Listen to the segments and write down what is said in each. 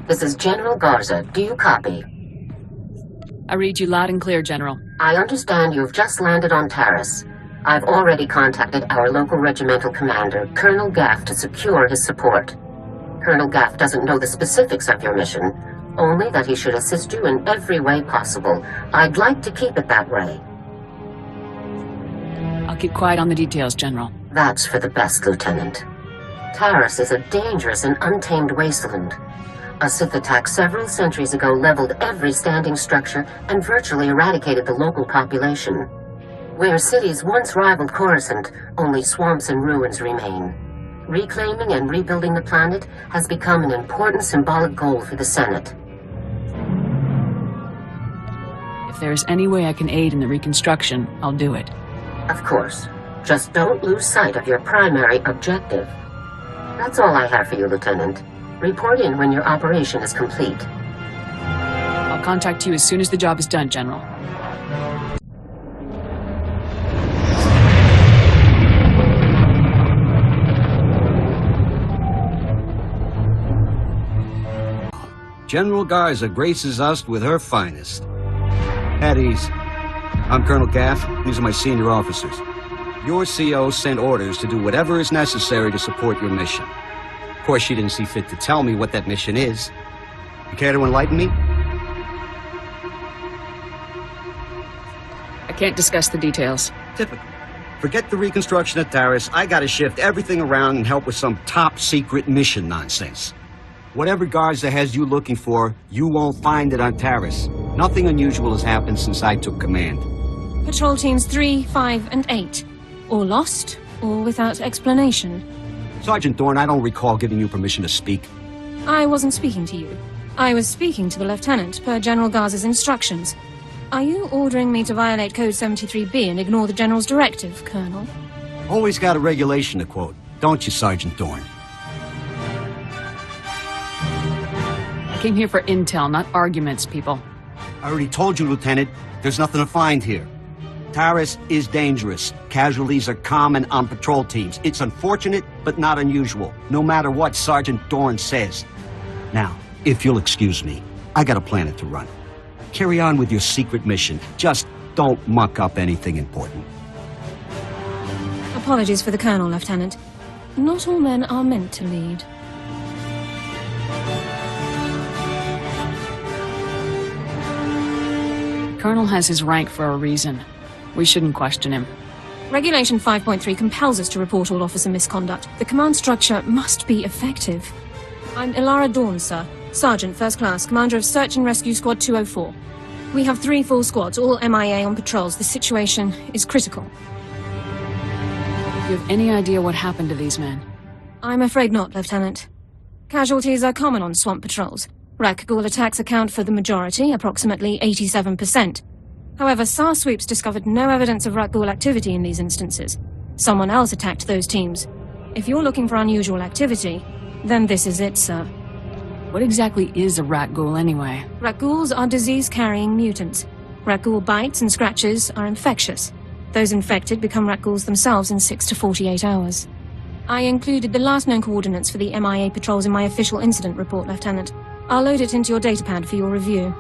This is General Garza. Do you copy? I read you loud and clear, General. I understand you've just landed on Taris. I've already contacted our local regimental commander, Colonel Gaff, to secure his support. Colonel Gaff doesn't know the specifics of your mission, only that he should assist you in every way possible. I'd like to keep it that way. I'll keep quiet on the details, General. That's for the best, Lieutenant. Taris is a dangerous and untamed wasteland. A Sith attack several centuries ago leveled every standing structure and virtually eradicated the local population. Where cities once rivaled Coruscant, only swamps and ruins remain. Reclaiming and rebuilding the planet has become an important symbolic goal for the Senate. If there's any way I can aid in the reconstruction, I'll do it. Of course. Just don't lose sight of your primary objective. That's all I have for you, Lieutenant. Report in when your operation is complete. I'll contact you as soon as the job is done, General. General Garza graces us with her finest. At ease. I'm Colonel Gaff. These are my senior officers. Your CO sent orders to do whatever is necessary to support your mission. Of course, she didn't see fit to tell me what that mission is. You care to enlighten me? I can't discuss the details. Typical. Forget the reconstruction at Taris. I gotta shift everything around and help with some top-secret mission nonsense. Whatever Garza has you looking for, you won't find it on Taris. Nothing unusual has happened since I took command. Patrol teams 3, 5, and 8. All lost, or without explanation. Sergeant Thorne, I don't recall giving you permission to speak. I wasn't speaking to you. I was speaking to the Lieutenant, per General Garza's instructions. Are you ordering me to violate Code 73B and ignore the General's directive, Colonel? Always got a regulation to quote, don't you, Sergeant Thorne? I came here for intel, not arguments, people. I already told you, Lieutenant, there's nothing to find here. Taris is dangerous. Casualties are common on patrol teams. It's unfortunate, but not unusual, no matter what Sergeant Thorne says. Now, if you'll excuse me, I got a planet to run. Carry on with your secret mission. Just don't muck up anything important. Apologies for the Colonel, Lieutenant. Not all men are meant to lead. Colonel has his rank for a reason. We shouldn't question him. Regulation 5.3 compels us to report all officer misconduct. The command structure must be effective. I'm Ilara Dawn, sir. Sergeant, First Class, Commander of Search and Rescue Squad 204. We have 3 full squads, all MIA on patrols. The situation is critical. Do you have any idea what happened to these men? I'm afraid not, Lieutenant. Casualties are common on swamp patrols. Rakghoul attacks account for the majority, approximately 87%. However, SAR sweeps discovered no evidence of Rakghoul activity in these instances. Someone else attacked those teams. If you're looking for unusual activity, then this is it, sir. What exactly is a Rakghoul, anyway? Rakghouls are disease-carrying mutants. Rakghoul bites and scratches are infectious. Those infected become Rakghouls themselves in 6 to 48 hours. I included the last known coordinates for the MIA patrols in my official incident report, Lieutenant. I'll load it into your datapad for your review.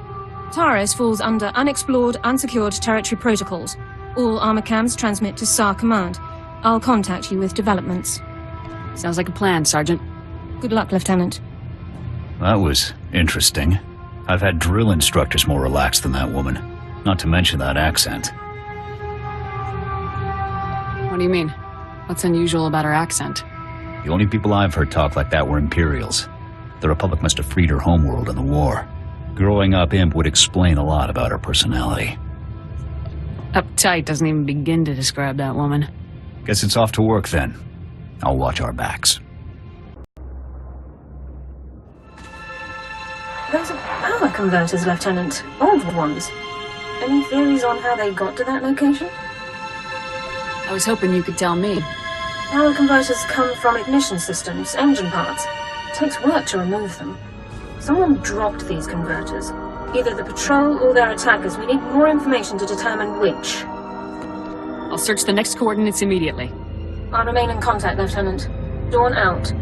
Taris falls under Unexplored, Unsecured Territory Protocols. All armor cams transmit to SAR Command. I'll contact you with developments. Sounds like a plan, Sergeant. Good luck, Lieutenant. That was interesting. I've had drill instructors more relaxed than that woman. Not to mention that accent. What do you mean? What's unusual about her accent? The only people I've heard talk like that were Imperials. The Republic must have freed her homeworld in the war. Growing up Imp would explain a lot about her personality. Uptight doesn't even begin to describe that woman. Guess it's off to work then. I'll watch our backs. Those are power converters, Lieutenant. Old ones. Any theories on how they got to that location? I was hoping you could tell me. Power converters come from ignition systems, engine parts. It takes work to remove them. Someone dropped these converters. Either the patrol or their attackers. We need more information to determine which. I'll search the next coordinates immediately. I'll remain in contact, Lieutenant. Dawn out.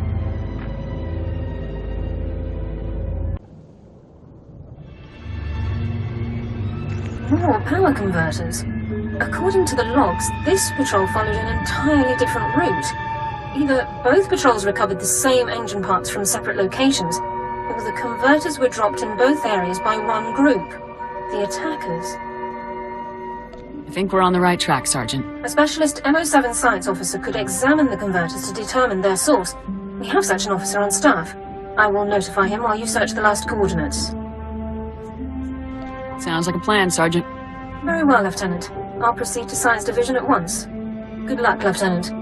More power converters. According to the logs, this patrol followed an entirely different route. Either both patrols recovered the same engine parts from separate locations, or the converters were dropped in both areas by one group, the attackers. I think we're on the right track, Sergeant. A specialist MO7 science officer could examine the converters to determine their source. We have such an officer on staff. I will notify him while you search the last coordinates. Sounds like a plan, Sergeant. Very well, Lieutenant. I'll proceed to Science Division at once. Good luck, Lieutenant.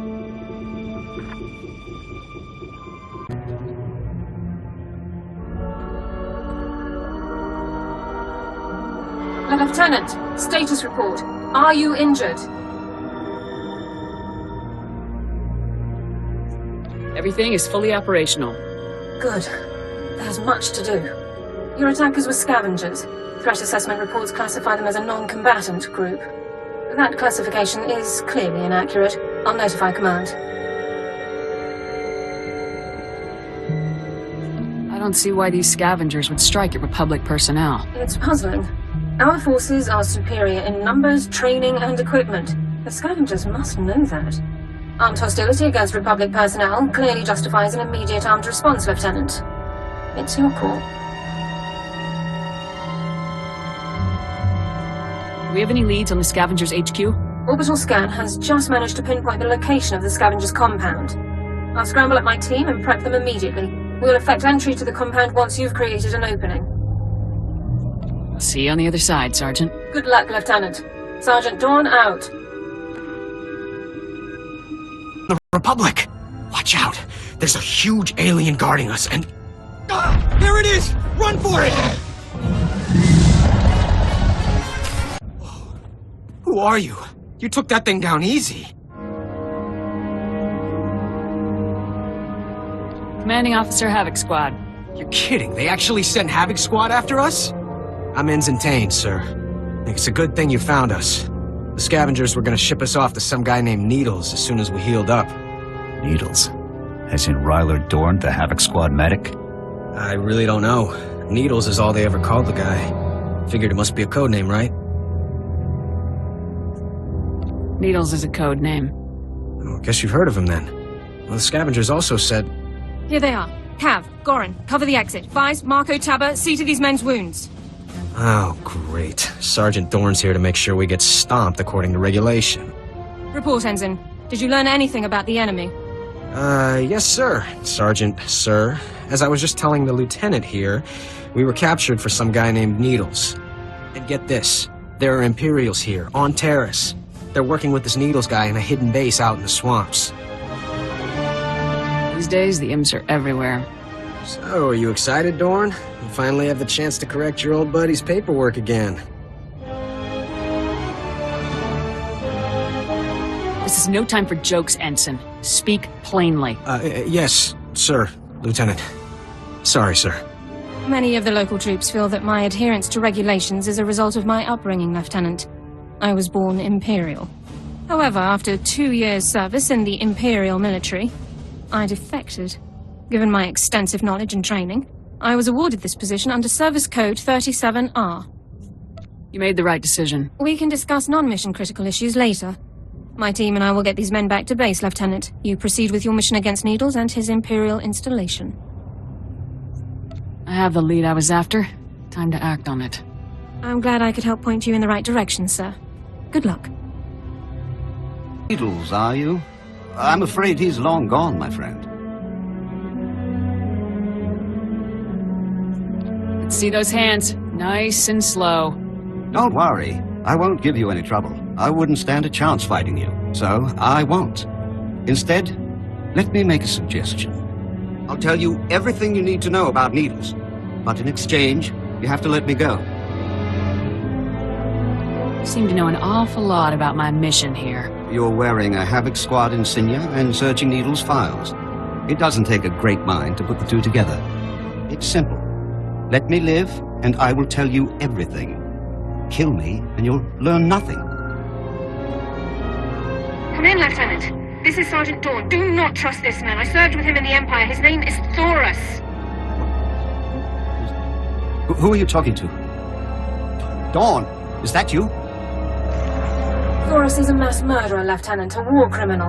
Lieutenant, status report. Are you injured? Everything is fully operational. Good. There's much to do. Your attackers were scavengers. Threat assessment reports classify them as a non-combatant group. That classification is clearly inaccurate. I'll notify Command. I don't see why these scavengers would strike at Republic personnel. It's puzzling. Our forces are superior in numbers, training, and equipment. The scavengers must know that. Armed hostility against Republic personnel clearly justifies an immediate armed response, Lieutenant. It's your call. Do we have any leads on the scavengers' HQ? Orbital scan has just managed to pinpoint the location of the scavengers' compound. I'll scramble up my team and prep them immediately. We'll effect entry to the compound once you've created an opening. See you on the other side, Sergeant. Good luck, Lieutenant. Sergeant Dawn out. The Republic! Watch out! There's a huge alien guarding us, and... there it is! Run for it! Whoa. Who are you? You took that thing down easy. Commanding Officer Havoc Squad. You're kidding. They actually sent Havoc Squad after us? I'm Ensign Tane, sir. I think it's a good thing you found us. The scavengers were gonna ship us off to some guy named Needles as soon as we healed up. Needles? As in Ryler Dorn, the Havoc Squad medic? I really don't know. Needles is all they ever called the guy. Figured it must be a code name, right? Needles is a code name. Well, guess you've heard of him then. Well, the scavengers also said... Here they are. Cav, Gorin, cover the exit. Vise, Marco, Tabba, see to these men's wounds. Oh, great. Sergeant Thorne's here to make sure we get stomped according to regulation. Report, Ensign. Did you learn anything about the enemy? Yes, sir. Sergeant, sir. As I was just telling the lieutenant here, we were captured for some guy named Needles. And get this, there are Imperials here, on Taris. They're working with this Needles guy in a hidden base out in the swamps. These days, the imps are everywhere. So, are you excited, Dorn? You finally have the chance to correct your old buddy's paperwork again. This is no time for jokes, Ensign. Speak plainly. Yes, sir, Lieutenant. Sorry, sir. Many of the local troops feel that my adherence to regulations is a result of my upbringing, Lieutenant. I was born Imperial. However, after 2 years' service in the Imperial military, I defected. Given my extensive knowledge and training, I was awarded this position under Service Code 37R. You made the right decision. We can discuss non-mission critical issues later. My team and I will get these men back to base, Lieutenant. You proceed with your mission against Needles and his Imperial installation. I have the lead I was after. Time to act on it. I'm glad I could help point you in the right direction, sir. Good luck. Needles, are you? I'm afraid he's long gone, my friend. Let's see those hands. Nice and slow. Don't worry. I won't give you any trouble. I wouldn't stand a chance fighting you, so I won't. Instead, let me make a suggestion. I'll tell you everything you need to know about Needles, but in exchange, you have to let me go. You seem to know an awful lot about my mission here. You're wearing a Havoc Squad insignia and searching Needles' files. It doesn't take a great mind to put the two together. It's simple. Let me live, and I will tell you everything. Kill me, and you'll learn nothing. Come in, Lieutenant. This is Sergeant Dawn. Do not trust this man. I served with him in the Empire. His name is Taris. Who are you talking to? Dawn! Is that you? Taris is a mass murderer, Lieutenant, a war criminal.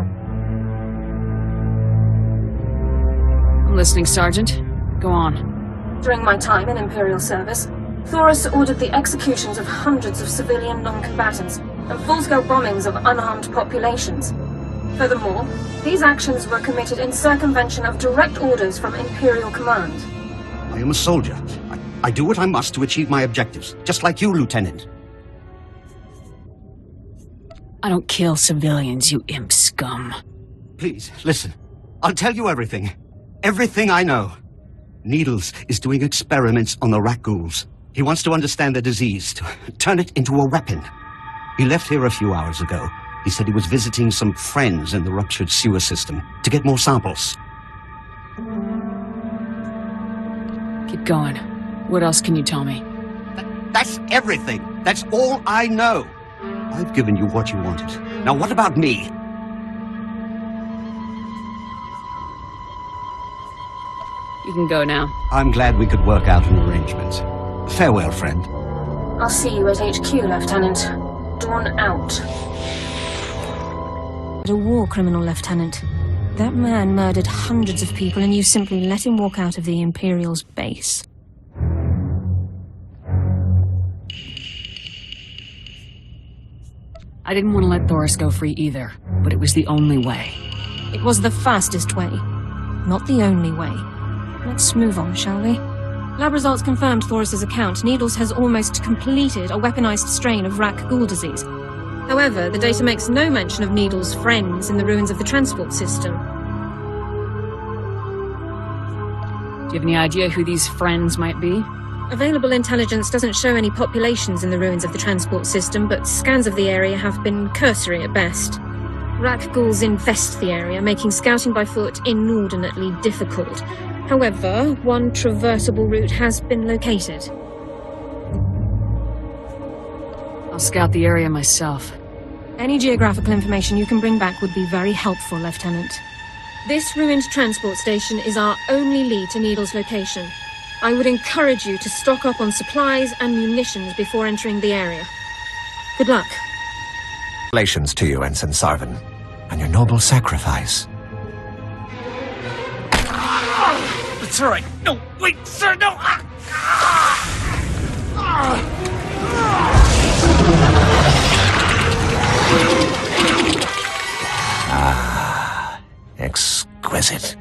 I'm listening, Sergeant. Go on. During my time in Imperial service, Taris ordered the executions of hundreds of civilian non-combatants and full-scale bombings of unarmed populations. Furthermore, these actions were committed in circumvention of direct orders from Imperial Command. I am a soldier. I do what I must to achieve my objectives, just like you, Lieutenant. I don't kill civilians, you imp scum. Please, listen. I'll tell you everything. Everything I know. Needles is doing experiments on the rat ghouls. He wants to understand the disease, to turn it into a weapon. He left here a few hours ago. He said he was visiting some friends in the ruptured sewer system to get more samples. Keep going. What else can you tell me? That's everything. That's all I know. I've given you what you wanted. Now what about me? You can go now. I'm glad we could work out an arrangement. Farewell, friend. I'll see you at HQ, Lieutenant. Dawn out. A war criminal, Lieutenant. That man murdered hundreds of people and you simply let him walk out of the Imperial's base. I didn't want to let Taris go free either, but it was the only way. It was the fastest way, not the only way. Let's move on, shall we? Lab results confirmed Taris's account. Needles has almost completed a weaponized strain of rat ghoul disease. However, the data makes no mention of Needles' friends in the ruins of the transport system. Do you have any idea who these friends might be? Available intelligence doesn't show any populations in the ruins of the transport system, but scans of the area have been cursory at best. Rat ghouls infest the area, making scouting by foot inordinately difficult. However, one traversable route has been located. I'll scout the area myself. Any geographical information you can bring back would be very helpful, Lieutenant. This ruined transport station is our only lead to Needle's location. I would encourage you to stock up on supplies and munitions before entering the area. Good luck. Congratulations to you, Ensign Sarvin, on your noble sacrifice. It's all right. No, wait, sir, no! Exquisite.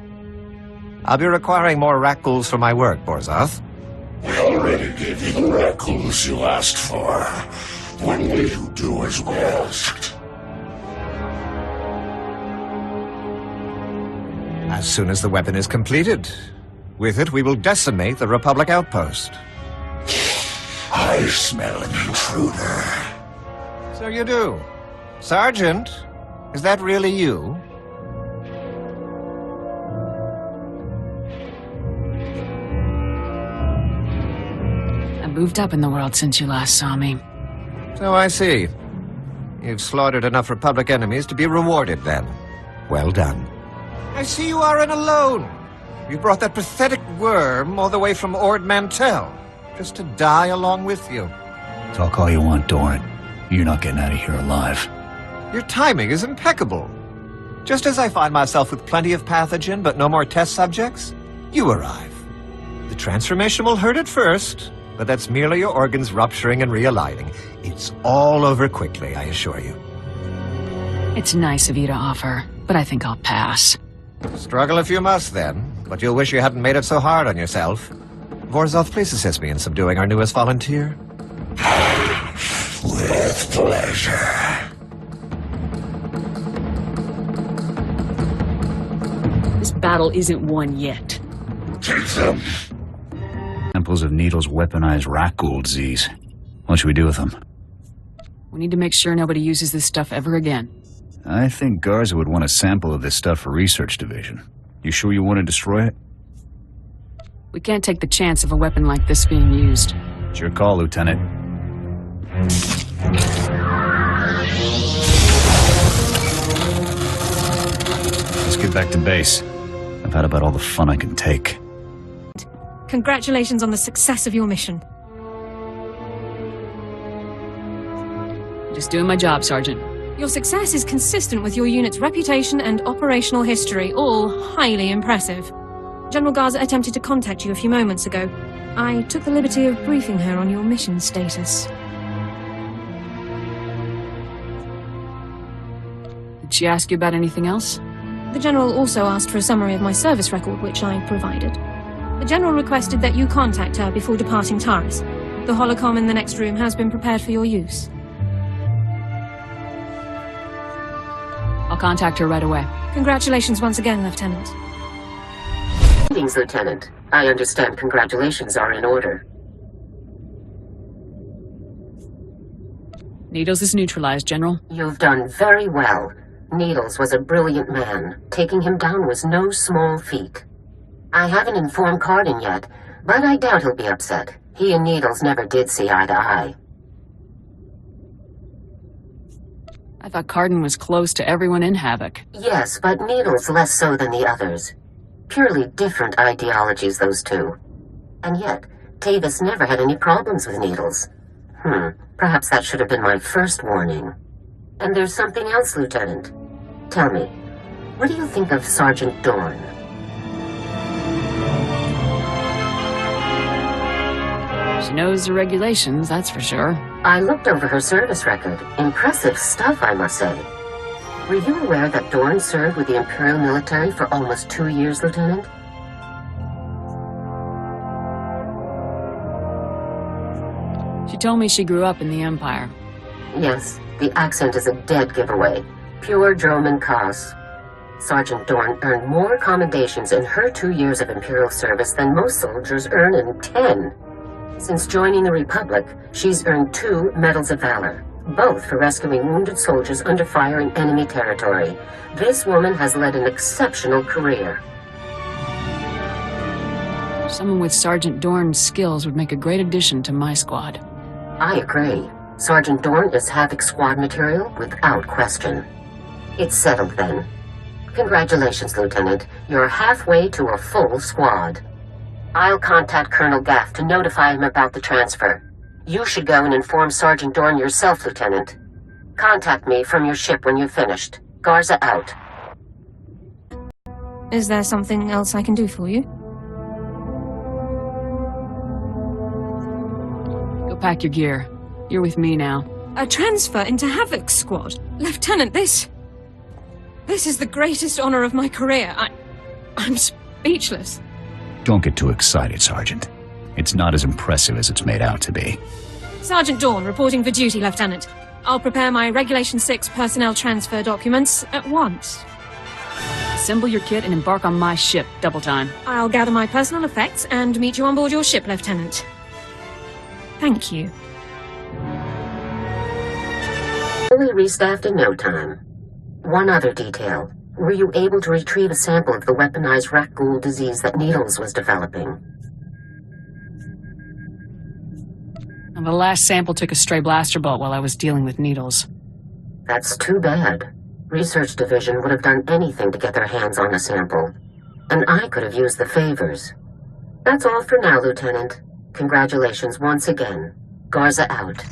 I'll be requiring more rat ghouls for my work, Borzoth. We already gave you the rat ghouls you asked for. When will you do as we asked? As soon as the weapon is completed. With it, we will decimate the Republic outpost. I smell an intruder. So you do. Sergeant, is that really you? Moved up in the world since you last saw me. So I see. You've slaughtered enough Republic enemies to be rewarded, then. Well done. I see you aren't alone. You brought that pathetic worm all the way from Ord Mantell, just to die along with you. Talk all you want, Doran. You're not getting out of here alive. Your timing is impeccable. Just as I find myself with plenty of pathogen but no more test subjects, you arrive. The transformation will hurt at first, but that's merely your organs rupturing and realigning. It's all over quickly, I assure you. It's nice of you to offer, but I think I'll pass. Struggle if you must, then, but you'll wish you hadn't made it so hard on yourself. Vorzoth, please assist me in subduing our newest volunteer. With pleasure. This battle isn't won yet. Take them. Samples of Needle's weaponized rat ghoul disease. What should we do with them? We need to make sure nobody uses this stuff ever again. I think Garza would want a sample of this stuff for research division. You sure you want to destroy it? We can't take the chance of a weapon like this being used. It's your call, Lieutenant. Let's get back to base. I've had about all the fun I can take. Congratulations on the success of your mission. Just doing my job, Sergeant. Your success is consistent with your unit's reputation and operational history, all highly impressive. General Garza attempted to contact you a few moments ago. I took the liberty of briefing her on your mission status. Did she ask you about anything else? The General also asked for a summary of my service record, which I provided. The General requested that you contact her before departing Taris. The holocom in the next room has been prepared for your use. I'll contact her right away. Congratulations once again, Lieutenant. Greetings, Lieutenant. I understand congratulations are in order. Needles is neutralized, General. You've done very well. Needles was a brilliant man. Taking him down was no small feat. I haven't informed Cardin yet, but I doubt he'll be upset. He and Needles never did see eye to eye. I thought Cardin was close to everyone in Havoc. Yes, but Needles less so than the others. Purely different ideologies, those two. And yet, Tavis never had any problems with Needles. Perhaps that should have been my first warning. And there's something else, Lieutenant. Tell me, what do you think of Sergeant Dorn? She knows the regulations, that's for sure. I looked over her service record. Impressive stuff, I must say. Were you aware that Dorn served with the Imperial military for almost 2 years, Lieutenant? She told me she grew up in the Empire. Yes, the accent is a dead giveaway. Pure Droman Kos. Sergeant Dorn earned more commendations in her 2 years of Imperial service than most soldiers earn in 10. Since joining the Republic, she's earned 2 Medals of Valor, both for rescuing wounded soldiers under fire in enemy territory. This woman has led an exceptional career. Someone with Sergeant Dorn's skills would make a great addition to my squad. I agree. Sergeant Dorn is Havoc squad material without question. It's settled then. Congratulations, Lieutenant. You're halfway to a full squad. I'll contact Colonel Gaff to notify him about the transfer. You should go and inform Sergeant Dorn yourself, Lieutenant. Contact me from your ship when you've finished. Garza out. Is there something else I can do for you? Go pack your gear. You're with me now. A transfer into Havoc squad? Lieutenant, this is the greatest honor of my career. I'm speechless. Don't get too excited, Sergeant. It's not as impressive as it's made out to be. Sergeant Dorn reporting for duty, Lieutenant. I'll prepare my Regulation 6 personnel transfer documents at once. Assemble your kit and embark on my ship, double time. I'll gather my personal effects and meet you on board your ship, Lieutenant. Thank you. Fully restaffed in no time. One other detail. Were you able to retrieve a sample of the weaponized rat ghoul disease that Needles was developing? And the last sample took a stray blaster bolt while I was dealing with Needles. That's too bad. Research Division would have done anything to get their hands on a sample. And I could have used the favors. That's all for now, Lieutenant. Congratulations once again. Garza out.